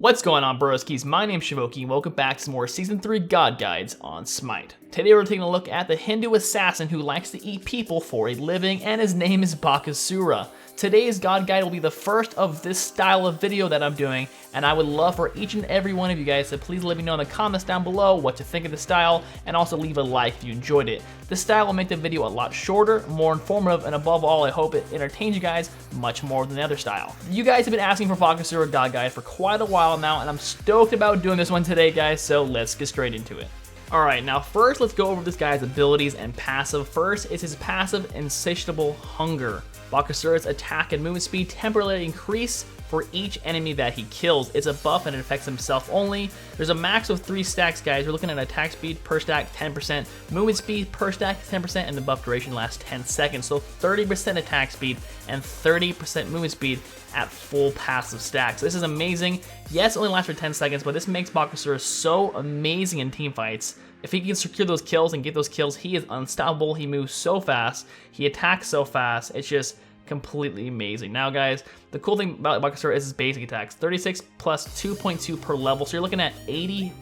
What's going on, broskies? My name's Shivoki and welcome back to some more Season 3 God Guides on SMITE. Today we're taking a look at the Hindu assassin who likes to eat people for a living, and his name is Bakasura. Today's God Guide will be the first of this style of video that I'm doing, and I would love for each and every one of you guys to please let me know in the comments down below what you think of the style, and also leave a like if you enjoyed it. This style will make the video a lot shorter, more informative, and above all, I hope it entertains you guys much more than the other style. You guys have been asking for Bakasura God Guide for quite a while now, and I'm stoked about doing this one today, guys, so let's get straight into it. Alright, now first let's go over this guy's abilities and passive. First is his passive, Insatiable Hunger. Bakasura's attack and movement speed temporarily increase for each enemy that he kills. It's a buff and it affects himself only. There's a max of 3 stacks, guys. We're looking at attack speed per stack 10%, movement speed per stack 10%, and the buff duration lasts 10 seconds. So 30% attack speed and 30% movement speed at full passive stacks. So this is amazing. Yes, it only lasts for 10 seconds, but this makes Bakasura so amazing in team fights. If he can secure those kills and get those kills, he is unstoppable. He moves so fast. He attacks so fast. It's just completely amazing. Now, guys, the cool thing about Bakasura is his basic attacks. 36 plus 2.2 per level. So you're looking at 80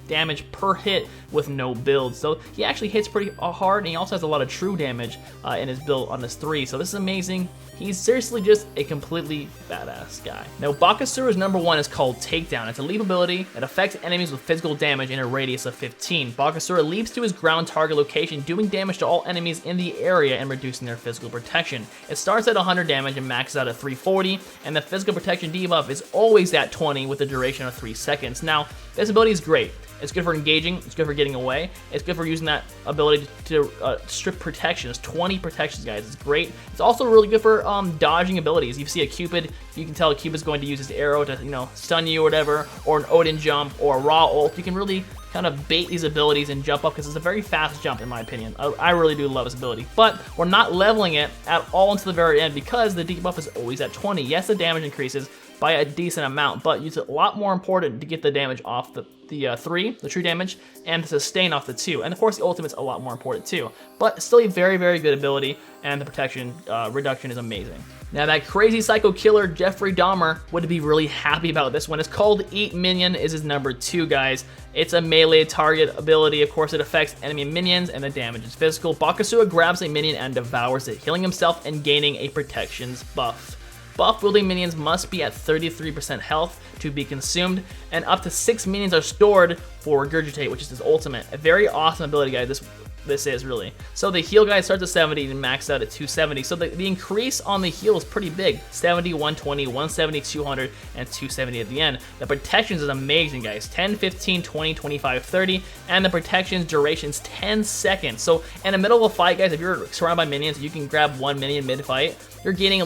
damage per hit with no build. So he actually hits pretty hard, and he also has a lot of true damage in his build on his 3. So this is amazing. He's seriously just a completely badass guy. Now, Bakasura's number 1 is called Takedown. It's a leap ability that affects enemies with physical damage in a radius of 15. Bakasura leaps to his ground target location, doing damage to all enemies in the area and reducing their physical protection. It starts at 100 damage and maxes out at 340, and the physical protection debuff is always at 20 with a duration of 3 seconds. Now, this ability is great. It's good for engaging, it's good for getting away, it's good for using that ability to strip protection. It's 20 protections, guys. It's great. It's also really good for dodging abilities. You see a Cupid, you can tell Cupid's going to use his arrow to, stun you or whatever, or an Odin jump, or a raw ult. You can really kind of bait these abilities and jump up because it's a very fast jump, in my opinion. I really do love this ability, but we're not leveling it at all until the very end because the debuff is always at 20. Yes, the damage increases by a decent amount, but it's a lot more important to get the damage off the 3, the true damage, and the sustain off the 2. And of course, the ultimate's a lot more important too, but still a very, very good ability, and the protection reduction is amazing. Now, that crazy psycho killer Jeffrey Dahmer would be really happy about this one. It's called Eat Minion, is his number 2, guys. It's a melee target ability. Of course, it affects enemy minions, and the damage is physical. Bakasura grabs a minion and devours it, healing himself and gaining a protections buff. Buff-wielding minions must be at 33% health to be consumed, and up to 6 minions are stored for Regurgitate, which is his ultimate. A very awesome ability, guys. This is really. So the heal, guys, starts at 70 and maxed out at 270. So the increase on the heal is pretty big. 70, 120, 170, 200, and 270 at the end. The protections is amazing, guys. 10, 15, 20, 25, 30, and the protections duration's 10 seconds. So in the middle of a fight, guys, if you're surrounded by minions, you can grab 1 minion mid-fight. You're gaining,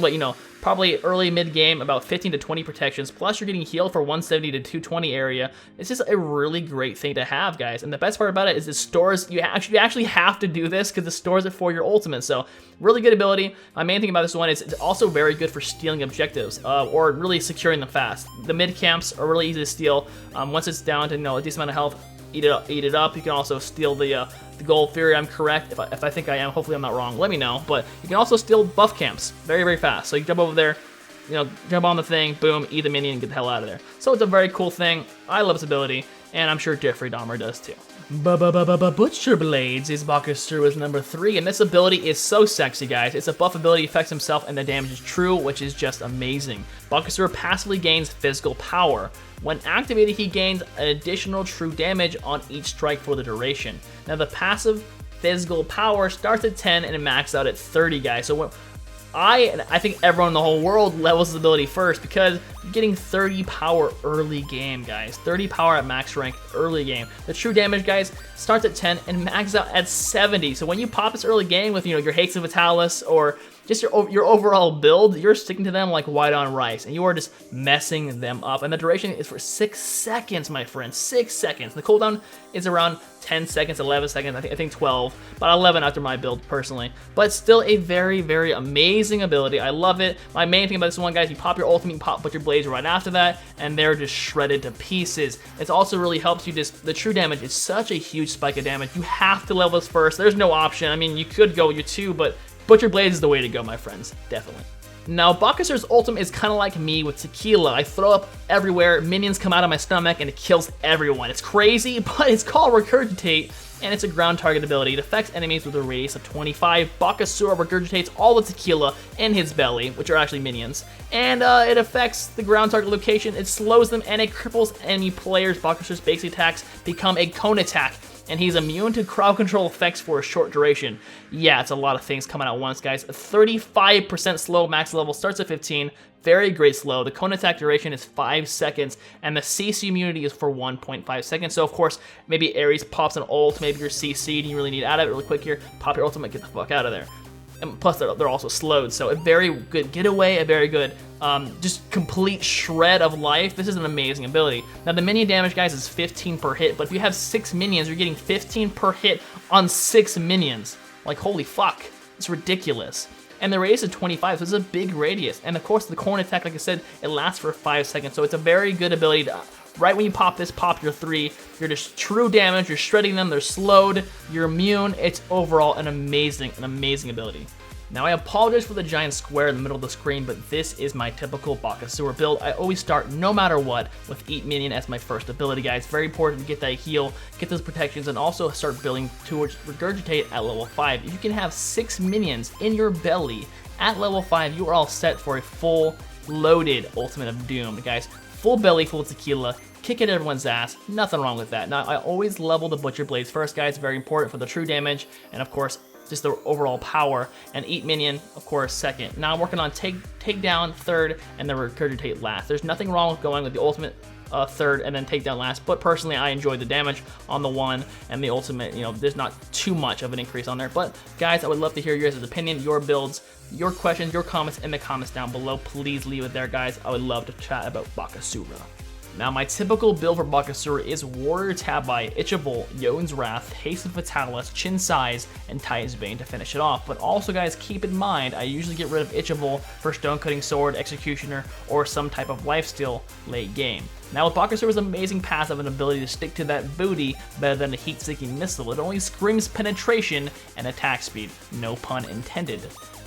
probably early mid-game, about 15 to 20 protections, plus you're getting healed for 170 to 220 area. It's just a really great thing to have, guys. And the best part about it is it stores, you actually have to do this because it stores it for your ultimate. So really good ability. My main thing about this one is it's also very good for stealing objectives or really securing them fast. The mid camps are really easy to steal. Once it's down to a decent amount of health, eat it up. You can also steal the gold theory. I'm correct. If I think I am, hopefully I'm not wrong. Let me know. But you can also steal buff camps very, very fast. So you jump over there, jump on the thing, boom, eat the minion, and get the hell out of there. So it's a very cool thing. I love this ability, and I'm sure Jeffrey Dahmer does too. Butcher Blades is Bakasura's number 3, and this ability is so sexy, guys. It's a buff ability, affects himself, and the damage is true, which is just amazing. Bakasura passively gains physical power. When activated, he gains an additional true damage on each strike for the duration. Now, the passive physical power starts at 10 and it maxes out at 30, guys. So I think everyone in the whole world levels his ability first because you're getting 30 power early game, guys. 30 power at max rank early game. The true damage, guys, starts at 10 and maxes out at 70. So when you pop this early game with, your Hakes of Vitalis or just your overall build, you're sticking to them like white on rice, and you are just messing them up. And the duration is for 6 seconds, my friend. 6 seconds. The cooldown is around 10 seconds, 11 seconds, I think 12, about 11 after my build personally. But still a very, very amazing ability. I love it. My main thing about this one, guys, you pop your ultimate, you put your blades right after that, and they're just shredded to pieces. It also really helps you the true damage is such a huge spike of damage. You have to level this first. There's no option. I mean, you could go your 2, but Butcher Blades is the way to go, my friends. Definitely. Now, Bakasura's ultimate is kind of like me with tequila. I throw up everywhere, minions come out of my stomach, and it kills everyone. It's crazy, but it's called Regurgitate, and it's a ground target ability. It affects enemies with a radius of 25. Bakasura regurgitates all the tequila in his belly, which are actually minions, and it affects the ground target location. It slows them, and it cripples enemy players. Bakasura's basic attacks become a cone attack, and he's immune to crowd control effects for a short duration. Yeah, it's a lot of things coming at once, guys. 35% slow max level, starts at 15. Very great slow. The cone attack duration is 5 seconds, and the CC immunity is for 1.5 seconds. So, of course, maybe Ares pops an ult, maybe you're CC'd and you really need out of it really quick here. Pop your ultimate, get the fuck out of there. And plus, they're also slowed, so a very good getaway, a very good just complete shred of life. This is an amazing ability. Now, the minion damage, guys, is 15 per hit, but if you have 6 minions, you're getting 15 per hit on 6 minions. Like, holy fuck. It's ridiculous. And the radius is 25, so it's a big radius. And, of course, the corn attack, like I said, it lasts for 5 seconds, so it's a very good ability to... Right when you pop this, pop your 3. You're just true damage. You're shredding them. They're slowed. You're immune. It's overall an amazing ability. Now, I apologize for the giant square in the middle of the screen, but this is my typical Bakasura build. I always start, no matter what, with Eat Minion as my first ability, guys. Very important to get that heal, get those protections, and also start building towards Regurgitate at level 5. If you can have 6 minions in your belly at level 5, you are all set for a full loaded Ultimate of Doom, guys. Full belly full of tequila, kicking everyone's ass, nothing wrong with that. Now, I always level the Butcher Blades first, guys, very important for the true damage, and of course, just the overall power, and Eat Minion, of course, second. Now I'm working on take down third, and then Regurgitate last. There's nothing wrong with going with the ultimate third and then take down last, but personally I enjoy the damage on the 1 and the ultimate. You know, there's not too much of an increase on there, but guys, I would love to hear your guys' opinion, your builds, your questions, your comments in the comments down below. Please leave it there, guys. I would love to chat about Bakasura. Now, my typical build for Bakasura is Warrior Tabai, Ichable, Youn's Wrath, Haste of Fatalis, Chin Size, and Titan's Bane to finish it off. But also, guys, keep in mind, I usually get rid of Ichable for Stone Cutting Sword, Executioner, or some type of lifesteal late game. Now, with Bakasura's amazing passive and ability to stick to that booty better than a heat-seeking missile, it only screams penetration and attack speed, no pun intended.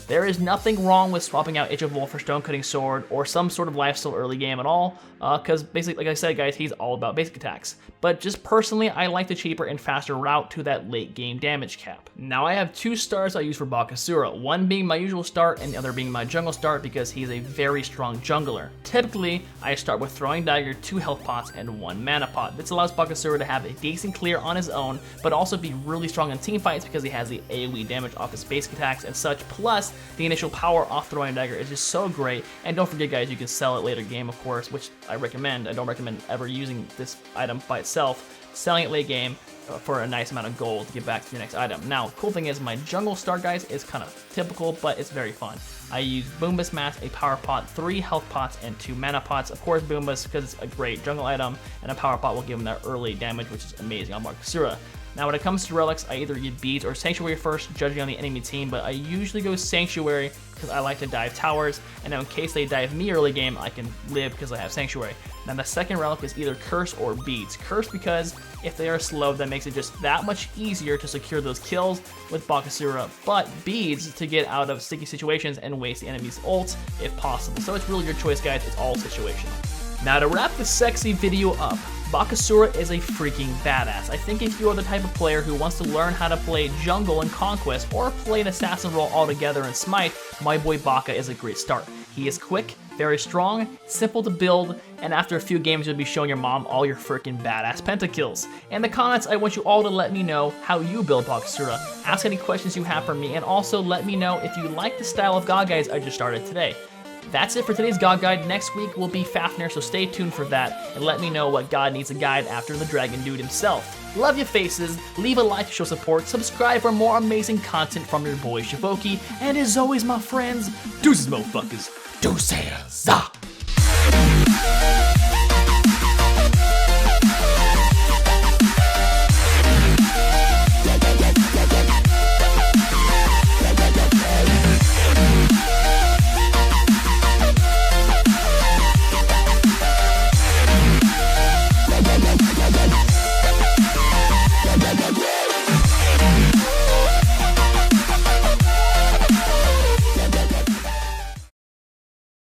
There is nothing wrong with swapping out Ichable for Stone Cutting Sword or some sort of lifesteal early game at all, because basically, like I said, guys, he's all about basic attacks. But just personally, I like the cheaper and faster route to that late game damage cap. Now, I have 2 stars I use for Bakasura, one being my usual start and the other being my jungle start because he's a very strong jungler. Typically, I start with Throwing Dagger, 2 health pots, and 1 mana pot. This allows Bakasura to have a decent clear on his own, but also be really strong in team fights because he has the AoE damage off his basic attacks and such, plus the initial power off Throwing Dagger is just so great. And don't forget, guys, you can sell it later game, of course, which I recommend. I don't recommend ever using this item by itself. Selling it late game for a nice amount of gold to get back to your next item. Now, cool thing is my jungle start, guys, is kind of typical, but it's very fun. I use Boombas Mask, a power pot, 3 health pots, and 2 mana pots. Of course, Boombas, because it's a great jungle item, and a power pot will give him that early damage, which is amazing on Bakasura. Now, when it comes to relics, I either get beads or sanctuary first, judging on the enemy team, but I usually go sanctuary because I like to dive towers, and now in case they dive me early game, I can live because I have sanctuary. Now, the second relic is either curse or beads. Curse because if they are slow, that makes it just that much easier to secure those kills with Bakasura, but beads to get out of sticky situations and waste the enemy's ult if possible. So it's really your choice, guys. It's all situational. Now, to wrap this sexy video up, Bakasura is a freaking badass. I think if you are the type of player who wants to learn how to play jungle in Conquest or play an assassin role altogether in Smite, my boy Baka is a great start. He is quick, very strong, simple to build, and after a few games you'll be showing your mom all your freaking badass pentakills. In the comments, I want you all to let me know how you build Bakasura, ask any questions you have for me, and also let me know if you like the style of God Guides I just started today. That's it for today's God Guide. Next week will be Fafnir, so stay tuned for that, and let me know what God needs a guide after the Dragon Dude himself. Love your faces, leave a like to show support, subscribe for more amazing content from your boy Shivoki, and as always, my friends, deuces motherfuckers, deuces!